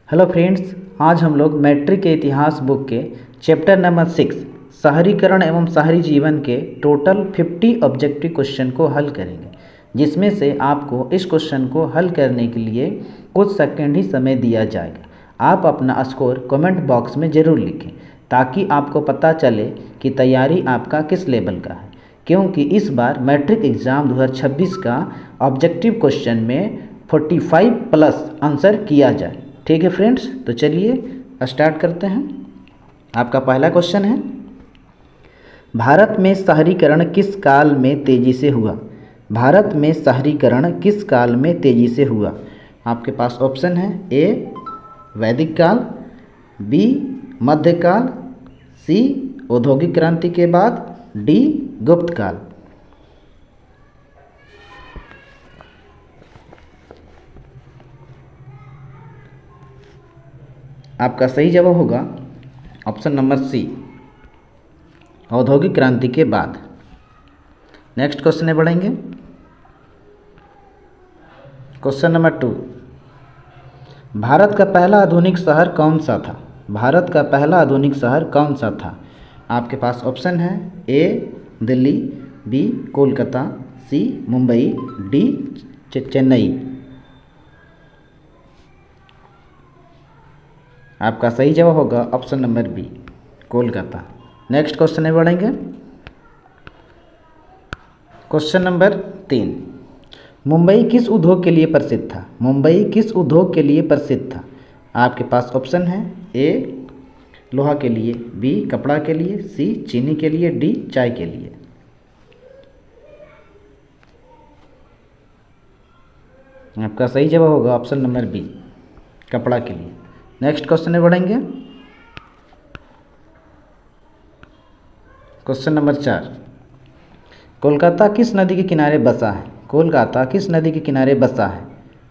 Hello friends, आज हम लोग मैट्रिक के इतिहास बुक के चैप्टर नंबर 6 शहरीकरण एवं शहरी जीवन के टोटल 50 ऑब्जेक्टिव क्वेश्चन को हल करेंगे, जिसमें से आपको इस क्वेश्चन को हल करने के लिए कुछ सेकंड ही समय दिया जाएगा। आप अपना स्कोर कमेंट बॉक्स में ज़रूर लिखें ताकि आपको पता चले कि तैयारी आपका किस लेवल का है, क्योंकि इस बार मैट्रिक एग्ज़ाम 2026 का ऑब्जेक्टिव क्वेश्चन में 45 प्लस आंसर किया जाए। ठीक है फ्रेंड्स, तो चलिए स्टार्ट करते हैं। आपका पहला क्वेश्चन है, भारत में शहरीकरण किस काल में तेजी से हुआ? भारत में शहरीकरण किस काल में तेजी से हुआ? आपके पास ऑप्शन है, ए वैदिक काल, बी मध्यकाल, सी औद्योगिक क्रांति के बाद, डी गुप्त काल। आपका सही जवाब होगा ऑप्शन नंबर सी, औद्योगिक क्रांति के बाद। नेक्स्ट क्वेश्चन में बढ़ेंगे। क्वेश्चन नंबर 2, भारत का पहला आधुनिक शहर कौन सा था? भारत का पहला आधुनिक शहर कौन सा था? आपके पास ऑप्शन है, a Delhi, b Kolkata, c Mumbai, d Chennai. आपका सही जवाब होगा option number b, Kolkata. Next question में बढ़ेंगे। क्वेश्चन नंबर 3, मुंबई किस उद्योग के लिए प्रसिद्ध था? मुंबई किस उद्योग के लिए प्रसिद्ध था? आपके पास ऑप्शन है, ए लोहा के लिए, बी कपड़ा के लिए, सी चीनी के लिए, डी चाय के लिए। आपका सही जवाब होगा ऑप्शन नंबर बी, कपड़ा के लिए। नेक्स्ट क्वेश्चन में बढ़ेंगे। क्वेश्चन नंबर 4, कोलकाता किस नदी के किनारे बसा है? कोलकाता किस नदी के किनारे बसा है?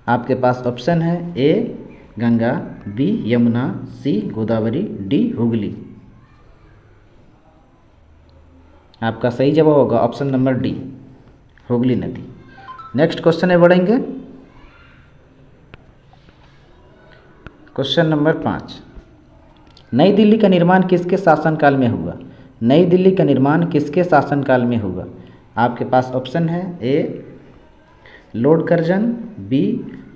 आपके पास ऑप्शन है, ए गंगा, बी यमुना, सी गोदावरी, डी हुगली। आपका सही जवाब होगा ऑप्शन नंबर डी, हुगली नदी। नेक्स्ट क्वेश्चन में बढ़ेंगे। क्वेश्चन नंबर 5, नई दिल्ली का निर्माण किसके शासनकाल में हुआ? नई दिल्ली का निर्माण किसके शासनकाल में हुआ? आपके पास ऑप्शन है, A Lord Curzon, B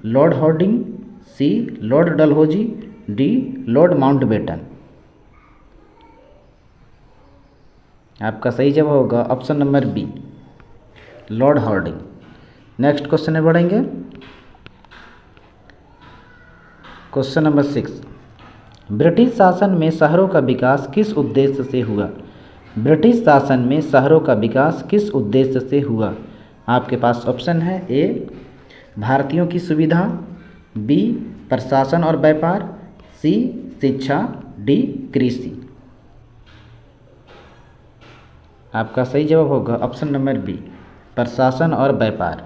Lord Hardinge, C Lord Dalhousie, D Lord Mountbatten. आपका सही जवाब होगा option number B, Lord Hardinge. Next question में बढ़ेंगे। क्वेश्चन नंबर 6, ब्रिटिश शासन में शहरों का विकास किस उद्देश्य से हुआ? ब्रिटिश शासन में शहरों का विकास किस उद्देश्य से हुआ? आपके पास ऑप्शन है, ए भारतीयों की सुविधा, बी प्रशासन और व्यापार, सी शिक्षा, डी कृषि। आपका सही जवाब होगा ऑप्शन नंबर बी, प्रशासन और व्यापार।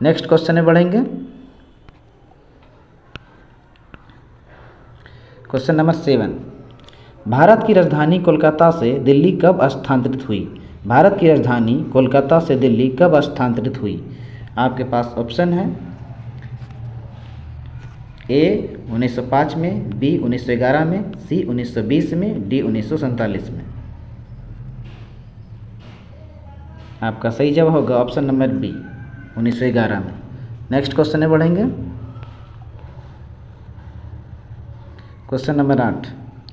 नेक्स्ट क्वेश्चन में बढ़ेंगे। क्वेश्चन नंबर 7, भारत की राजधानी कोलकाता से दिल्ली कब स्थानांतरित हुई? भारत की राजधानी कोलकाता से दिल्ली कब स्थानांतरित हुई? आपके पास ऑप्शन है, ए 1905 में, बी 1911 में, सी 1920 में, डी 1947 में। आपका सही जवाब होगा ऑप्शन नंबर बी, 1911 में। नेक्स्ट क्वेश्चन में बढ़ेंगे। क्वेश्चन नंबर 8,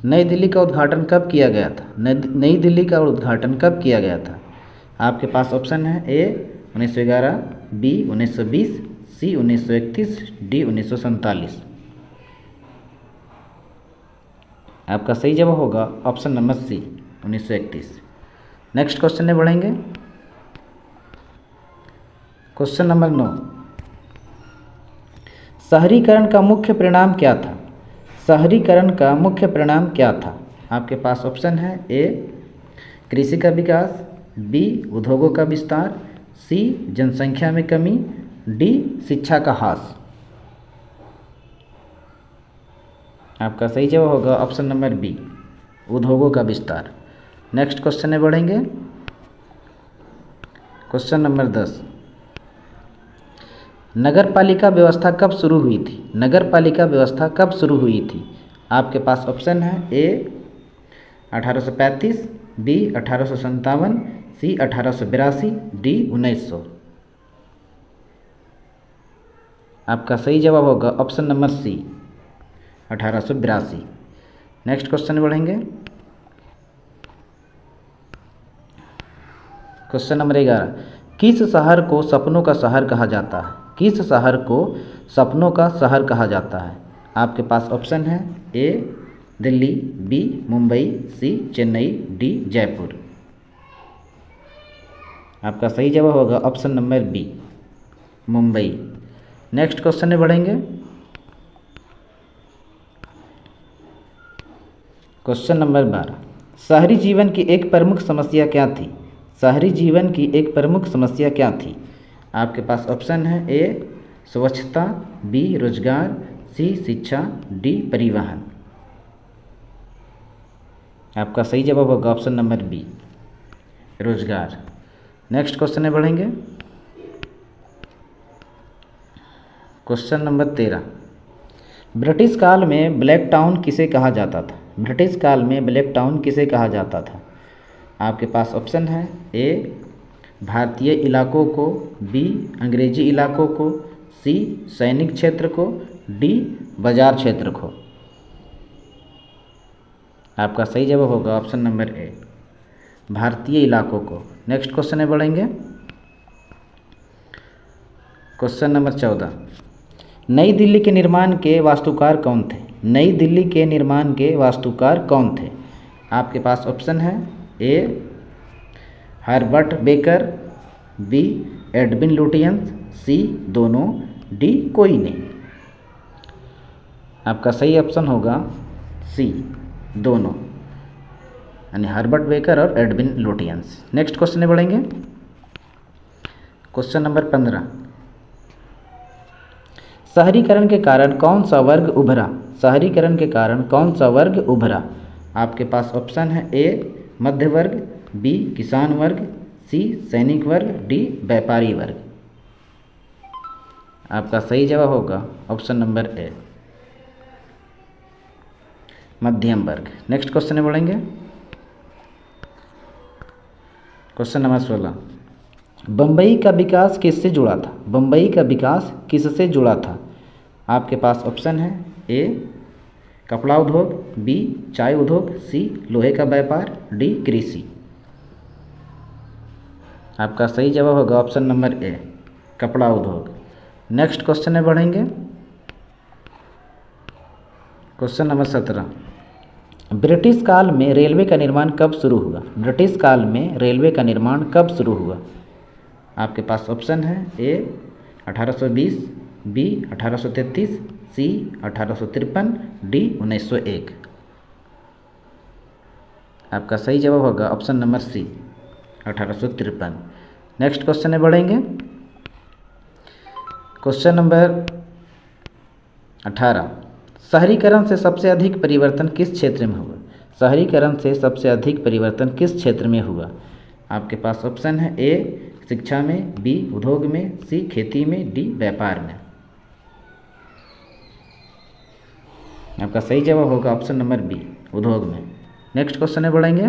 नई दिल्ली का उद्घाटन कब किया गया था? नई दिल्ली का उद्घाटन कब किया गया था? आपके पास ऑप्शन है, ए 1911, बी 1920, सी 1931, डी 1947। आपका सही जवाब होगा option number c, 1931। Next question में बढ़ेंगे। क्वेश्चन नंबर 9, शहरीकरण का मुख्य परिणाम क्या था? शहरीकरण का मुख्य परिणाम क्या था? आपके पास ऑप्शन है, ए कृषि का विकास, बी उद्योगों का विस्तार, सी जनसंख्या में कमी, डी शिक्षा का ह्रास। आपका सही जवाब होगा ऑप्शन नंबर बी, उद्योगों का विस्तार। नेक्स्ट क्वेश्चन में बढ़ेंगे। क्वेश्चन नंबर 10, नगर पालिका व्यवस्था कब शुरू हुई थी? नगर पालिका व्यवस्था कब शुरू हुई थी? आपके पास ऑप्शन है ए 1835, बी 1857, सी 1882, डी 1900। आपका सही जवाब होगा option number c 1882। Next question बढ़ेंगे। क्वेश्चन नंबर 11, किस शहर को सपनों का शहर कहा जाता है? किस शहर को सपनों का शहर कहा जाता है? आपके पास ऑप्शन है a Delhi, b Mumbai, c Chennai, d Jaipur. आपका सही जवाब होगा option number b Mumbai. Next question में बढ़ेंगे। क्वेश्चन नंबर 12, शहरी जीवन की एक प्रमुख समस्या क्या थी? शहरी जीवन की एक प्रमुख समस्या क्या थी? आपके पास ऑप्शन है ए स्वच्छता, बी रोजगार, सी शिक्षा, डी परिवहन। आपका सही जवाब होगा ऑप्शन नंबर बी रोजगार। नेक्स्ट क्वेश्चन में बढ़ेंगे। क्वेश्चन नंबर 13, ब्रिटिश काल में ब्लैक टाउन किसे कहा जाता था? ब्रिटिश काल में ब्लैक टाउन किसे कहा जाता था? आपके पास ऑप्शन है ए भारतीय इलाकों को, बी अंग्रेजी इलाकों को, सी सैनिक क्षेत्र को, डी बाजार क्षेत्र को। आपका सही जवाब होगा ऑप्शन नंबर ए भारतीय इलाकों को। नेक्स्ट क्वेश्चन में बढ़ेंगे। क्वेश्चन नंबर 14, नई दिल्ली के निर्माण के वास्तुकार कौन थे? नई दिल्ली के निर्माण के वास्तुकार कौन थे? आपके पास ऑप्शन है A Herbert Baker, B Edwin Lutyens, C दोनों, डी कोई नहीं। आपका सही ऑप्शन होगा सी दोनों, यानी हर्बर्ट बेकर और एडविन लुटियंस। नेक्स्ट क्वेश्चन में बढ़ेंगे। क्वेश्चन नंबर 15, शहरीकरण के कारण कौन सा वर्ग उभरा? शहरीकरण के कारण कौन सा वर्ग उभरा? आपके पास ऑप्शन है ए मध्य वर्ग, बी किसान वर्ग, सी सैनिक वर्ग, डी व्यापारी वर्ग। आपका सही जवाब होगा ऑप्शन नंबर ए मध्यम वर्ग। नेक्स्ट क्वेश्चन में बढ़ेंगे। क्वेश्चन नंबर 16, बम्बई का विकास किससे जुड़ा था? बम्बई का विकास किससे जुड़ा था? आपके पास ऑप्शन है ए कपड़ा उद्योग, बी चाय उद्योग, सी लोहे का व्यापार, डी कृषि। आपका सही जवाब होगा ऑप्शन नंबर ए कपड़ा उद्योग। नेक्स्ट क्वेश्चन में बढ़ेंगे। क्वेश्चन नंबर 17, ब्रिटिश काल में रेलवे का निर्माण कब शुरू हुआ? ब्रिटिश काल में रेलवे का निर्माण कब शुरू हुआ? आपके पास ऑप्शन है ए 1820, बी 1833, सी 1853, डी 1901। आपका सही जवाब होगा option number c 1853। Next question में बढ़ेंगे। क्वेश्चन नंबर 18, शहरीकरण से सबसे अधिक परिवर्तन किस क्षेत्र में हुआ? शहरीकरण से सबसे अधिक परिवर्तन किस क्षेत्र में हुआ? आपके पास ऑप्शन है ए शिक्षा में, बी उद्योग में, सी खेती में, डी व्यापार में। आपका सही जवाब होगा ऑप्शन नंबर बी उद्योग में। नेक्स्ट क्वेश्चन में बढ़ेंगे।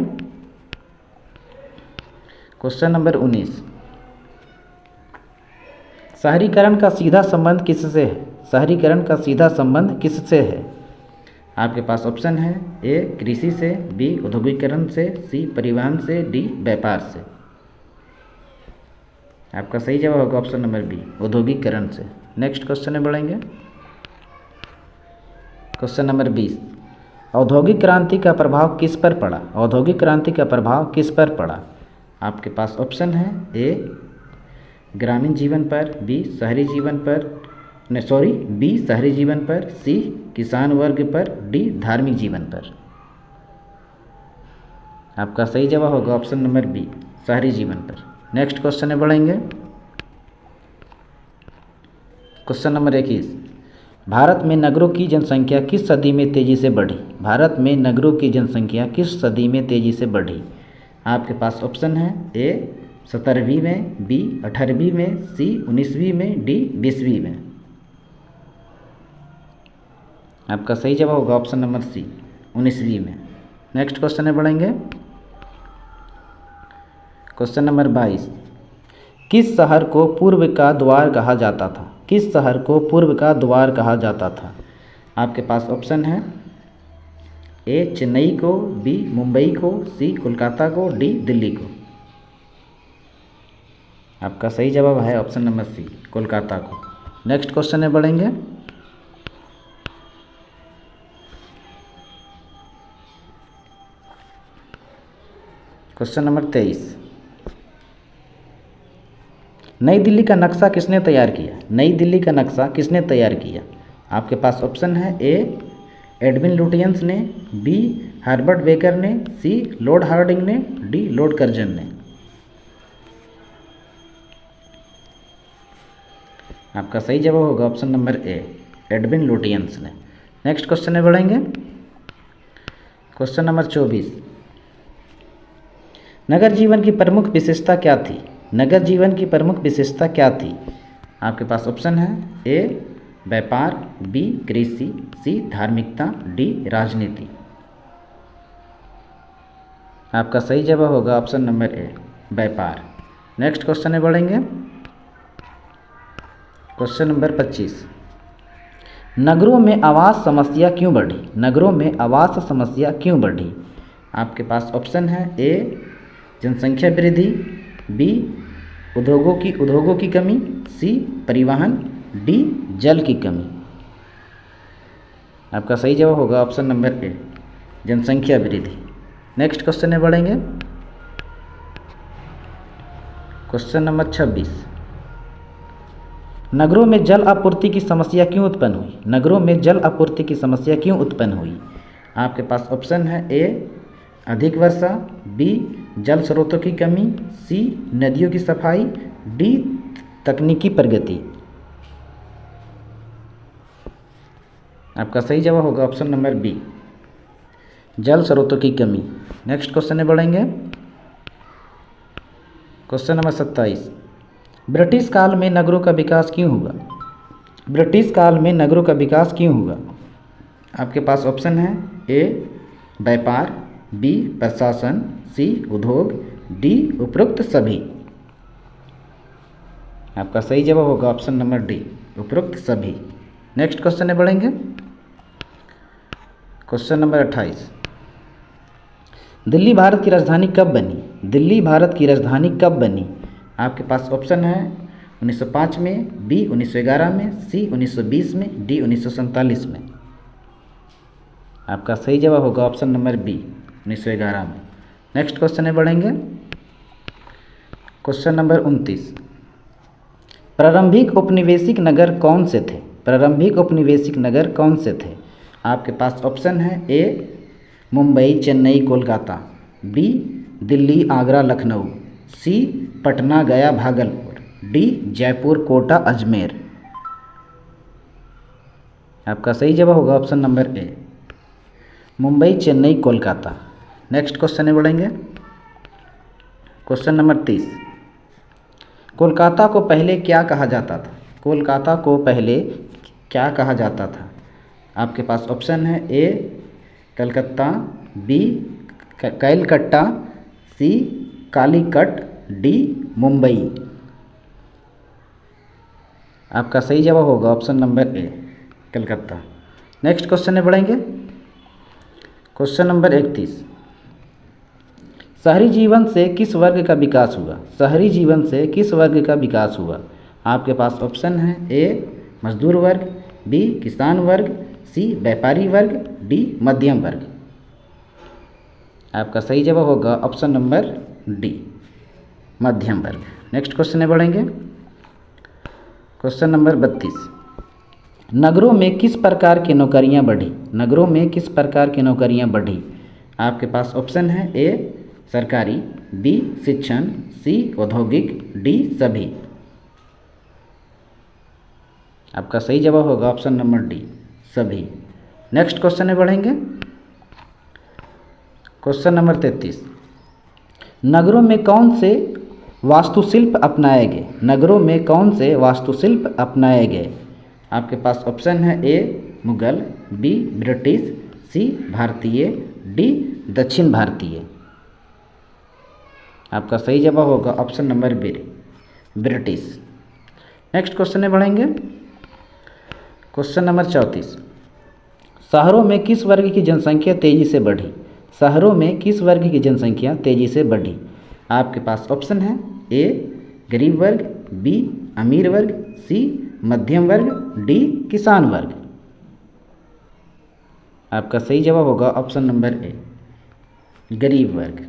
क्वेश्चन नंबर 19, शहरीकरण का सीधा संबंध किससे है? शहरीकरण का सीधा संबंध किससे है? आपके पास ऑप्शन है ए कृषि से, बी औद्योगिकरण से, सी परिवहन से, डी व्यापार से। आपका सही जवाब होगा ऑप्शन नंबर बी औद्योगिकरण से। नेक्स्ट क्वेश्चन में बढ़ेंगे। क्वेश्चन नंबर 20, औद्योगिक क्रांति का प्रभाव किस पर पड़ा? औद्योगिक क्रांति का प्रभाव किस पर पड़ा? आपके पास ऑप्शन है ए ग्रामीण जीवन पर, बी शहरी जीवन पर, बी शहरी जीवन पर, सी किसान वर्ग पर, डी धार्मिक जीवन पर। आपका सही जवाब होगा ऑप्शन नंबर बी शहरी जीवन पर। नेक्स्ट क्वेश्चन में बढ़ेंगे। क्वेश्चन नंबर 21, भारत में नगरों की जनसंख्या किस सदी में तेजी से बढ़ी? भारत में नगरों की जनसंख्या किस सदी में तेजी से बढ़ी? आपके पास ऑप्शन है ए 17वीं में, बी 18वीं में, सी 19वीं में, डी 20वीं में। आपका सही जवाब होगा ऑप्शन नंबर सी 19वीं में। नेक्स्ट क्वेश्चन में बढ़ेंगे। क्वेश्चन नंबर 22, किस शहर को पूर्व का द्वार कहा जाता था? किस शहर को पूर्व का द्वार कहा जाता था? आपके पास ऑप्शन है ए चेन्नई को, बी मुंबई को, सी कोलकाता को, डी दिल्ली को। आपका सही जवाब है ऑप्शन नंबर सी कोलकाता को। नेक्स्ट क्वेश्चन में बढ़ेंगे। क्वेश्चन नंबर 23, नई दिल्ली का नक्शा किसने तैयार किया? नई दिल्ली का नक्शा किसने तैयार किया? आपके पास ऑप्शन है ए एडविन लुटियंस ने, बी हर्बर्ट बेकर ने, सी लॉर्ड हार्डिंग ने, डी लॉर्ड कर्जन ने। आपका सही जवाब होगा option number A Edwin Lutyens ने। नेक्स्ट क्वेश्चन में बढ़ेंगे। क्वेश्चन नंबर 24, नगर जीवन की प्रमुख विशेषता क्या थी? नगर जीवन की प्रमुख विशेषता क्या थी? आपके पास ऑप्शन है ए व्यापार, बी कृषि, सी धार्मिकता, डी राजनीति। आपका सही जवाब होगा ऑप्शन नंबर ए व्यापार। नेक्स्ट क्वेश्चन में बढ़ेंगे। क्वेश्चन नंबर 25, नगरों में आवास समस्या क्यों बढ़ी? नगरों में आवास समस्या क्यों बढ़ी? आपके पास ऑप्शन है ए जनसंख्या वृद्धि, बी उद्योगों की कमी, सी परिवहन, डी जल की कमी। आपका सही जवाब होगा ऑप्शन नंबर ए जनसंख्या वृद्धि। नेक्स्ट क्वेश्चन में बढ़ेंगे। क्वेश्चन नंबर 26, नगरों में जल आपूर्ति की समस्या क्यों उत्पन्न हुई? नगरों में जल आपूर्ति की समस्या क्यों उत्पन्न हुई? आपके पास ऑप्शन है ए अधिक वर्षा, बी जल स्रोतों की कमी, सी नदियों की सफाई, डी तकनीकी प्रगति। आपका सही जवाब होगा ऑप्शन नंबर बी जल स्रोतों की कमी। नेक्स्ट क्वेश्चन में बढ़ेंगे। क्वेश्चन नंबर 27, ब्रिटिश काल में नगरों का विकास क्यों हुआ? ब्रिटिश काल में नगरों का विकास क्यों हुआ? आपके पास ऑप्शन है ए व्यापार, बी प्रशासन, सी उद्योग, डी उपरोक्त सभी। आपका सही जवाब होगा ऑप्शन नंबर डी उपरोक्त सभी। नेक्स्ट क्वेश्चन में बढ़ेंगे। क्वेश्चन नंबर 28, दिल्ली भारत की राजधानी कब बनी? दिल्ली भारत की राजधानी कब बनी? आपके पास ऑप्शन है 1905 में, बी 1911 में, सी 1920 में, डी 1947 में। आपका सही जवाब होगा ऑप्शन नंबर बी 1911 में। नेक्स्ट क्वेश्चन में बढ़ेंगे। क्वेश्चन नंबर 29, प्रारंभिक औपनिवेशिक नगर कौन से थे? प्रारंभिक औपनिवेशिक नगर कौन से थे? आपके पास ऑप्शन है ए मुंबई, चेन्नई, कोलकाता, बी दिल्ली, आगरा, लखनऊ, सी पटना, गया, भागलपुर, डी जयपुर, कोटा, अजमेर। आपका सही जवाब होगा option number A Mumbai, Chennai, Kolkata. Next question में बढ़ेंगे। क्वेश्चन नंबर 30, कोलकाता को पहले क्या कहा जाता था? कोलकाता को पहले क्या कहा जाता था? आपके पास ऑप्शन है ए कलकत्ता, बी कैलकट्टा, सी कालीकट, डी मुंबई। आपका सही जवाब होगा option number A Calcutta. Next question में बढ़ेंगे। क्वेश्चन नंबर 31, शहरी जीवन से किस वर्ग का विकास हुआ? शहरी जीवन से किस वर्ग का विकास हुआ? आपके पास ऑप्शन है ए मजदूर वर्ग, बी किसान वर्ग, सी व्यापारी वर्ग, डी मध्यम वर्ग। आपका सही जवाब होगा ऑप्शन नंबर डी मध्यम वर्ग। नेक्स्ट क्वेश्चन में बढ़ेंगे। क्वेश्चन नंबर 32, नगरों में किस प्रकार की नौकरियां बढ़ी? नगरों में किस प्रकार की नौकरियां बढ़ी? आपके पास ऑप्शन है ए सरकारी, बी शिक्षण, सी औद्योगिक, डी सभी। आपका सही जवाब होगा ऑप्शन नंबर डी सभी। नेक्स्ट क्वेश्चन में बढ़ेंगे। क्वेश्चन नंबर 33, नगरों में कौन से वास्तुशिल्प अपनाए गए? नगरों में कौन से वास्तुशिल्प अपनाए गए? आपके पास ऑप्शन है a Mughal, b British, c भारतीय, डी दक्षिण भारतीय। आपका सही जवाब होगा option number b British. Next question में बढ़ेंगे। क्वेश्चन नंबर 34, शहरों में किस वर्ग की जनसंख्या तेजी से बढ़ी? शहरों में किस वर्ग की जनसंख्या तेजी से बढ़ी? आपके पास ऑप्शन है ए गरीब वर्ग, बी अमीर वर्ग, सी मध्यम वर्ग, डी किसान वर्ग। आपका सही जवाब होगा ऑप्शन नंबर ए गरीब वर्ग।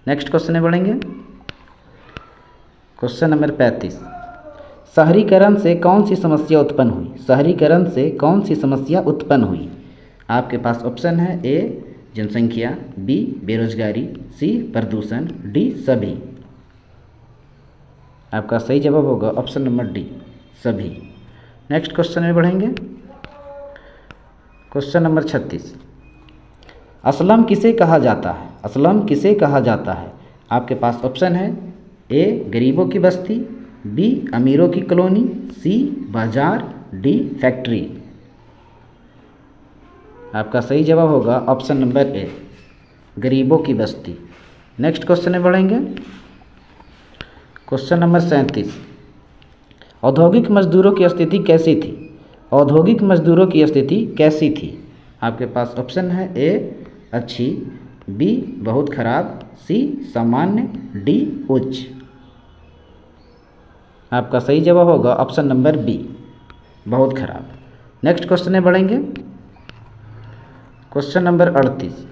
नेक्स्ट क्वेश्चन में बढ़ेंगे। क्वेश्चन नंबर 35, शहरीकरण से कौन सी समस्या उत्पन्न हुई? शहरीकरण से कौन सी समस्या उत्पन्न हुई? आपके पास ऑप्शन है ए जनसंख्या, बी बेरोजगारी, सी प्रदूषण, डी सभी। आपका सही जवाब होगा ऑप्शन नंबर डी सभी। नेक्स्ट क्वेश्चन में बढ़ेंगे। क्वेश्चन नंबर 36, असलम किसे कहा जाता है? असलम किसे कहा जाता है? आपके पास ऑप्शन है ए गरीबों की बस्ती, बी अमीरों की कॉलोनी, सी बाजार, डी फैक्ट्री। आपका सही जवाब होगा ऑप्शन नंबर ए गरीबों की बस्ती। नेक्स्ट क्वेश्चन में बढ़ेंगे। क्वेश्चन नंबर 37, औद्योगिक मजदूरों की स्थिति कैसी थी? औद्योगिक मजदूरों की स्थिति कैसी थी? आपके पास ऑप्शन है ए अच्छी, बी बहुत खराब, सी सामान्य, डी उच्च। आपका सही जवाब होगा ऑप्शन नंबर बी बहुत खराब। नेक्स्ट क्वेश्चन में बढ़ेंगे। क्वेश्चन नंबर 38,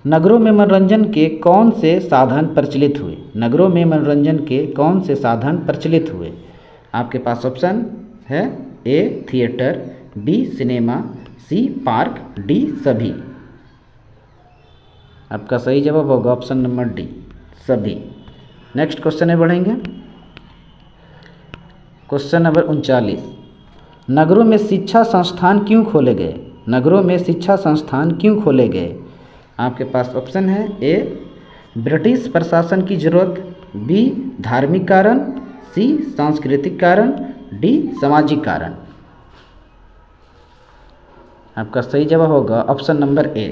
नगरों में मनोरंजन के कौन से साधन प्रचलित हुए? नगरों में मनोरंजन के कौन से साधन प्रचलित हुए? आपके पास ऑप्शन है a theatre, b cinema, c park, d सभी। आपका सही जवाब होगा ऑप्शन नंबर डी सभी। नेक्स्ट क्वेश्चन में बढ़ेंगे। क्वेश्चन नंबर 39, नगरों में शिक्षा संस्थान क्यों खोले गए? नगरों में शिक्षा संस्थान क्यों खोले गए? आपके पास ऑप्शन है ए ब्रिटिश प्रशासन की जरूरत, बी धार्मिक कारण, सी सांस्कृतिक कारण, डी सामाजिक कारण। आपका सही जवाब होगा ऑप्शन नंबर ए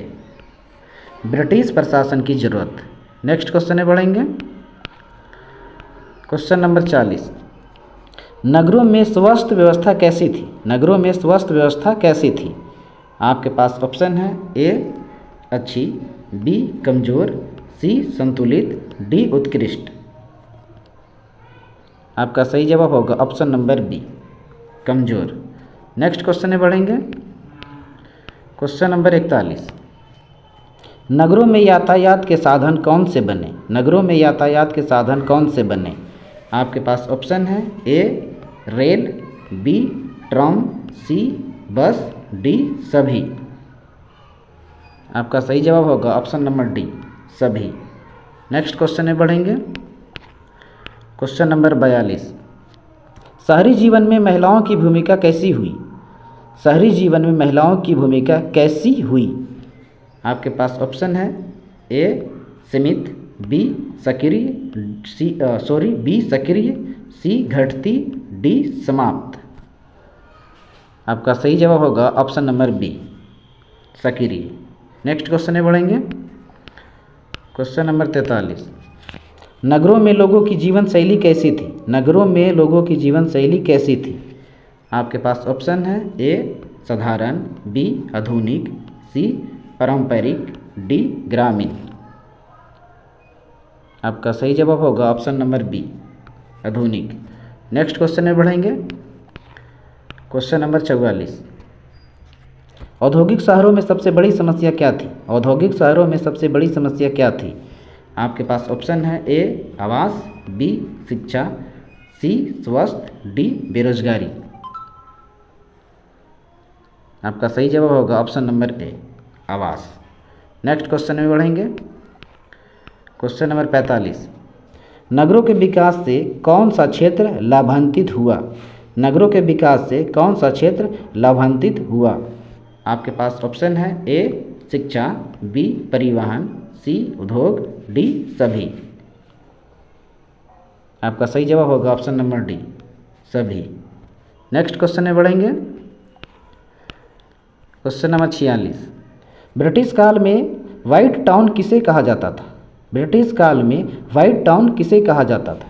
ब्रिटिश प्रशासन की जरूरत। नेक्स्ट क्वेश्चन में बढ़ेंगे। क्वेश्चन नंबर 40, नगरों में स्वास्थ्य व्यवस्था कैसी थी? नगरों में स्वास्थ्य व्यवस्था कैसी थी? आपके पास ऑप्शन है ए अच्छी, बी कमजोर, सी संतुलित, डी उत्कृष्ट। आपका सही जवाब होगा ऑप्शन नंबर बी कमजोर। नेक्स्ट क्वेश्चन में बढ़ेंगे। क्वेश्चन नंबर 41, नगरों में यातायात के साधन कौन से बने? नगरों में यातायात के साधन कौन से बने? आपके पास ऑप्शन है ए रेल, बी ट्राम, सी बस, डी सभी। आपका सही जवाब होगा ऑप्शन नंबर डी सभी। नेक्स्ट क्वेश्चन में बढ़ेंगे। क्वेश्चन नंबर 42, शहरी जीवन में महिलाओं की भूमिका कैसी हुई? शहरी जीवन में महिलाओं की भूमिका कैसी हुई? आपके पास ऑप्शन है ए सीमित, बी सक्रिय, बी सक्रिय, सी घटती, डी समाप्त। आपका सही जवाब होगा ऑप्शन नंबर बी सक्रिय। नेक्स्ट क्वेश्चन में बढ़ेंगे। क्वेश्चन नंबर 43, नगरों में लोगों की जीवन शैली कैसी थी? नगरों में लोगों की जीवन शैली कैसी थी? आपके पास ऑप्शन है ए साधारण, बी आधुनिक, सी पारंपरिक, डी ग्रामीण। आपका सही जवाब होगा ऑप्शन नंबर बी आधुनिक। नेक्स्ट क्वेश्चन में बढ़ेंगे। क्वेश्चन नंबर 44, औद्योगिक शहरों में सबसे बड़ी समस्या क्या थी? औद्योगिक शहरों में सबसे बड़ी समस्या क्या थी? आपके पास ऑप्शन है ए आवास, बी शिक्षा, सी स्वास्थ्य, डी बेरोजगारी। आपका सही जवाब होगा ऑप्शन नंबर ए आवास। नेक्स्ट क्वेश्चन में बढ़ेंगे। क्वेश्चन नंबर 45, नगरों के विकास से कौन सा क्षेत्र लाभान्वित हुआ? नगरों के विकास से कौन सा क्षेत्र लाभान्वित हुआ? आपके पास ऑप्शन है ए शिक्षा, बी परिवहन, सी उद्योग, डी सभी। आपका सही जवाब होगा ऑप्शन नंबर डी, सभी। नेक्स्ट क्वेश्चन में बढ़ेंगे। क्वेश्चन नंबर 46, ब्रिटिश काल में व्हाइट टाउन किसे कहा जाता था? ब्रिटिश काल में व्हाइट टाउन किसे कहा जाता था?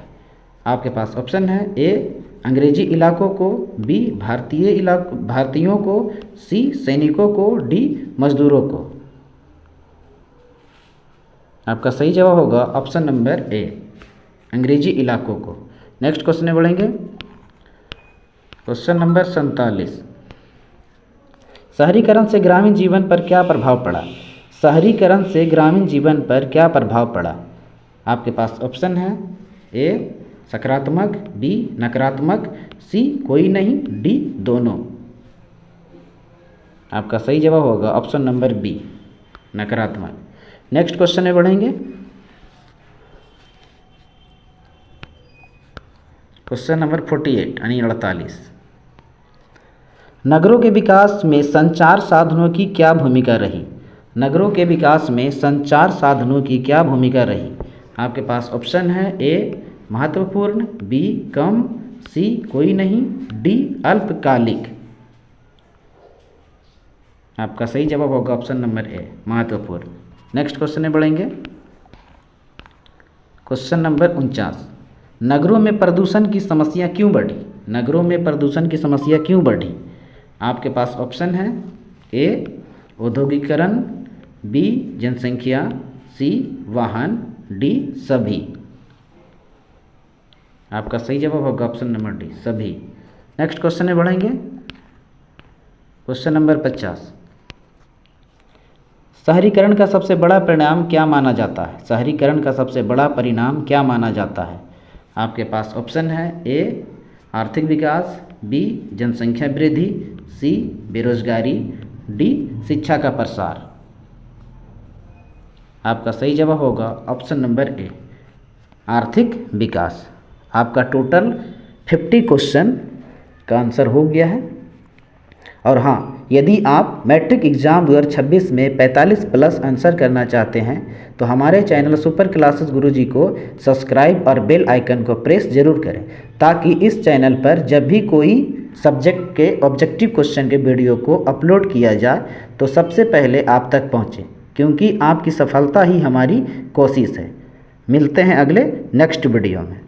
आपके पास ऑप्शन है, ए अंग्रेजी इलाकों को, बी भारतीयों को, सी सैनिकों को, डी मजदूरों को। आपका सही जवाब होगा ऑप्शन नंबर ए, अंग्रेजी इलाकों को। नेक्स्ट क्वेश्चन में बढ़ेंगे। क्वेश्चन नंबर 47, शहरीकरण से ग्रामीण जीवन पर क्या प्रभाव पड़ा? शहरीकरण से ग्रामीण जीवन पर क्या प्रभाव पड़ा? आपके पास ऑप्शन है, ए सकारात्मक, बी नकारात्मक, सी कोई नहीं, डी दोनों। आपका सही जवाब होगा ऑप्शन नंबर बी, नकारात्मक। नेक्स्ट क्वेश्चन में बढ़ेंगे। क्वेश्चन नंबर 48 यानी 48, नगरों के विकास में संचार साधनों की क्या भूमिका रही? नगरों के विकास में संचार साधनों की क्या भूमिका रही? आपके पास ऑप्शन है, ए महत्वपूर्ण, बी कम, सी कोई नहीं, डी अल्पकालिक। आपका सही जवाब होगा ऑप्शन नंबर ए, महत्वपूर्ण। नेक्स्ट क्वेश्चन में बढ़ेंगे। क्वेश्चन नंबर 49, नगरों में प्रदूषण की समस्या क्यों बढ़ी? नगरों में प्रदूषण की समस्या क्यों बढ़ी? आपके पास ऑप्शन है, ए औद्योगिकरण, बी जनसंख्या, सी वाहन, डी सभी। आपका सही जवाब होगा ऑप्शन नंबर डी, सभी। नेक्स्ट क्वेश्चन में बढ़ेंगे। क्वेश्चन नंबर 50, शहरीकरण का सबसे बड़ा परिणाम क्या माना जाता है? शहरीकरण का सबसे बड़ा परिणाम क्या माना जाता है? आपके पास ऑप्शन है, ए आर्थिक विकास, बी जनसंख्या वृद्धि, सी बेरोजगारी, डी शिक्षा का प्रसार। आपका सही जवाब होगा ऑप्शन नंबर ए, आर्थिक विकास। आपका टोटल 50 क्वेश्चन का आंसर हो गया है। और हाँ, यदि आप मैट्रिक एग्ज़ाम 2026 में 45+ आंसर करना चाहते हैं तो हमारे चैनल सुपर क्लासेस गुरुजी को सब्सक्राइब और बेल आइकन को प्रेस जरूर करें, ताकि इस चैनल पर जब भी कोई सब्जेक्ट के ऑब्जेक्टिव क्वेश्चन के वीडियो को अपलोड किया जाए तो सबसे पहले आप तक पहुँचे, क्योंकि आपकी सफलता ही हमारी कोशिश है। मिलते हैं अगले नेक्स्ट वीडियो में।